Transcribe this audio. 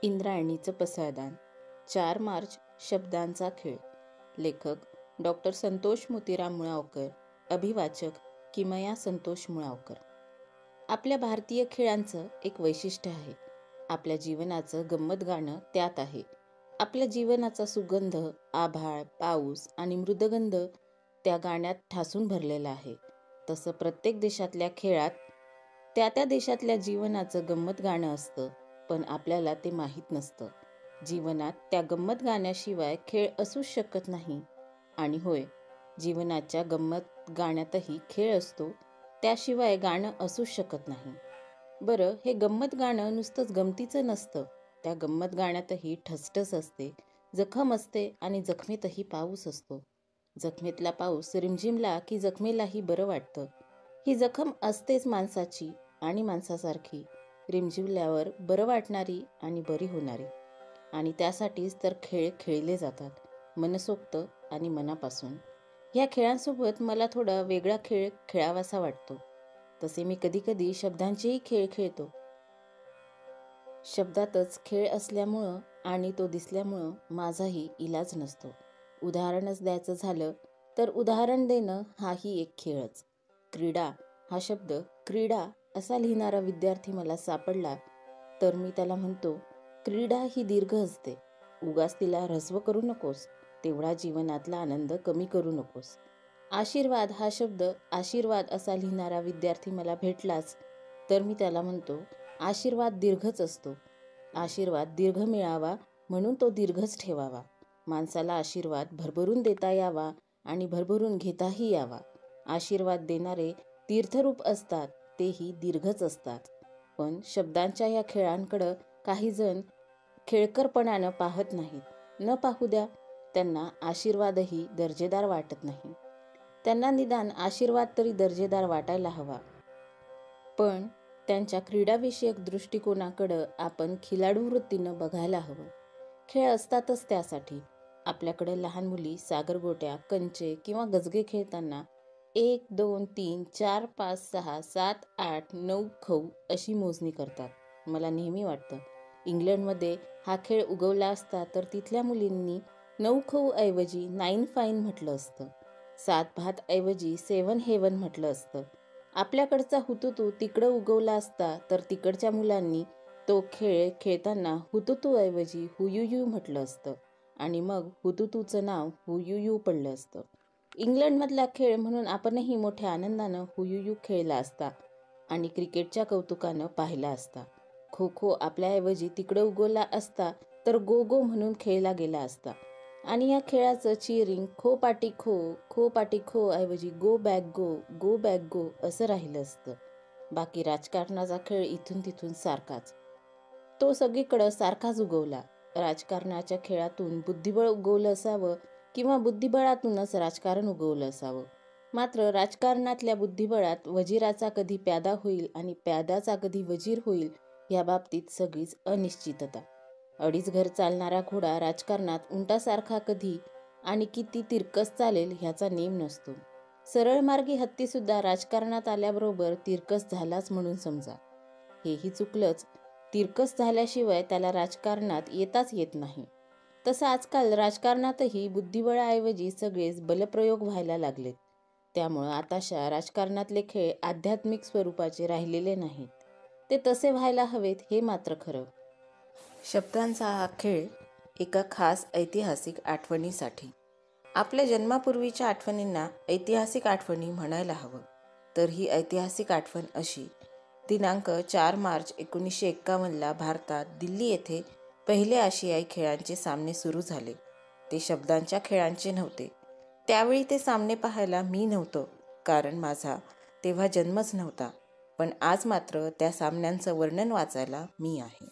इंद्रायणीचं पसायदान 4 मार्च शब्दांचा खेळ. लेखक डॉक्टर संतोष मोतीराम मुळावकर. अभिवाचक किमया संतोष मुळावकर. आपल्या भारतीय खेळांचं एक वैशिष्ट्य आहे. आपल्या जीवनाचं गंमत गाणं त्यात आहे. आपल्या जीवनाचा सुगंध, आभाळ, पाऊस आणि मृदगंध त्या गाण्यात ठासून भरलेला आहे. तसं प्रत्येक देशातल्या खेळात त्या त्या देशातल्या जीवनाचं गंमत गाणं असतं, पण आपल्याला ते माहीत नसतं. जीवनात त्या गंमत गाण्याशिवाय खेळ असूच शकत नाही. आणि होय, जीवनाच्या गंमत गाण्यातही खेळ असतो, त्याशिवाय गाणं असूच शकत नाही. बरं, हे गंमत गाणं नुसतंच गमतीचं नसतं. त्या गंमत गाण्यातही ठसठस असते, जखम असते आणि जखमेतही पाऊस असतो. जखमेतला पाऊस रिमझिमला की जखमेलाही बरं वाटतं. ही जखम असतेच माणसाची आणि माणसासारखी, रिमझिमल्यावर बरं वाटणारी आणि बरी होणारी. आणि त्यासाठीच तर खेळ खेळले जातात, मनसोक्त आणि मनापासून. ह्या खेळांसोबत मला थोडा वेगळा खेळ खेळावासा वाटतो. तसे मी कधीकधी शब्दांचेही खेळ खेळतो. शब्दातच खेळ असल्यामुळं आणि तो दिसल्यामुळं माझाही इलाज नसतो. उदाहरणच द्यायचं झालं तर उदाहरण देणं हाही एक खेळच. क्रीडा हा शब्द क्रीडा असा लिहिणारा विद्यार्थी मला सापडला तर मी त्याला म्हणतो, क्रीडा ही दीर्घ असते. उगाच तिला ऱ्हस्व करू नकोस, तेवढा जीवनातला आनंद कमी करू नकोस. आशीर्वाद हा शब्द आशीर्वाद असा लिहिणारा विद्यार्थी मला भेटलाच तर मी त्याला म्हणतो, आशीर्वाद दीर्घच असतो. आशीर्वाद दीर्घ मिळावा म्हणून तो दीर्घच ठेवावा. माणसाला आशीर्वाद भरभरून देता यावा आणि भरभरून घेताही यावा. आशीर्वाद देणारे तीर्थरूप असतात, तेही दीर्घच असतात. पण शब्दांच्या या खेळांकडं काही जण खेळकरपणानं पाहत नाहीत. न पाहू द्या, त्यांना आशीर्वादही दर्जेदार वाटत नाही. त्यांना निदान आशीर्वाद तरी दर्जेदार वाटायला हवा. पण त्यांच्या क्रीडाविषयक दृष्टिकोनाकडं आपण खिलाडू वृत्तीनं बघायला हवं. खेळ असतातच त्यासाठी. आपल्याकडं लहान मुली सागरगोट्या, कंचे किंवा गजगे खेळताना 1, 2, 3, 4, 5, 6, 7, 8, 9 खौ अशी मोजणी करतात. मला नेहमी वाटतं, इंग्लंडमध्ये हा खेळ उगवला असता तर तिथल्या मुलींनी 9 खौ ऐवजी 9 फाईन म्हटलं असतं. 7 भात ऐवजी 7 हेवन म्हटलं असतं. आपल्याकडचा हुतुतू तिकडं उगवला असता तर तिकडच्या मुलांनी तो खेळ खेळताना हुतुतू ऐवजी हुयुयू म्हटलं असतं आणि मग हुतुतूचं नाव हुयुयू पडलं असतं. इंग्लंडमधला खेळ म्हणून आपणही मोठ्या आनंदानं हुयुयू खेळला असता आणि क्रिकेटच्या कौतुकानं पाहिला असता. खो खो आपल्याऐवजी तिकडं उगवला असता तर गो गो म्हणून खेळला गेला असता आणि या खेळाचं चिअरिंग खो पाटी खो, खो पाटी खो ऐवजी गो बॅक गो, गो बॅक गो असं राहिलं असतं. बाकी राजकारणाचा खेळ इथून तिथून सारखाच. तो सगळीकडं सारखाच उगवला. राजकारणाच्या खेळातून बुद्धिबळ उगवलं असावं किंवा बुद्धिबळातूनच राजकारण उगवलं असावं. मात्र राजकारणातल्या बुद्धिबळात वजीराचा कधी प्यादा होईल आणि प्यादाचा कधी वजीर होईल या बाबतीत सगळीच अनिश्चितता. 2.5 घर चालणारा घोडा राजकारणात उंटासारखा कधी आणि किती तिरकस चालेल ह्याचा नेम नसतो. सरळ मार्गी हत्तीसुद्धा राजकारणात आल्याबरोबर तिरकस झालाच म्हणून समजा. हेही चुकलंच. तिरकस झाल्याशिवाय त्याला राजकारणात येताच येत नाही. तसं आजकाल राजकारणातही बुद्धिबळाऐवजी सगळेच बलप्रयोग व्हायला लागलेत. त्यामुळं आताशा राजकारणातले खेळ आध्यात्मिक स्वरूपाचे राहिलेले नाहीत. ते तसे व्हायला हवेत हे मात्र खरं. शब्दांचा हा खेळ एका खास ऐतिहासिक आठवणीसाठी. आपल्या जन्मापूर्वीच्या आठवणींना ऐतिहासिक आठवणी म्हणायला हवं. तर ही ऐतिहासिक आठवण अशी. दिनांक 4 मार्च 1951ला भारतात दिल्ली येथे पहिले आशियाई खेळांचे सामने सुरू झाले. ते शब्दांच्या खेळांचे नव्हते. त्यावेळी ते सामने पाहायला मी नव्हतो, कारण माझा तेव्हा जन्मच नव्हता. पण आज मात्र त्या सामन्यांचं वर्णन वाचायला मी आहे.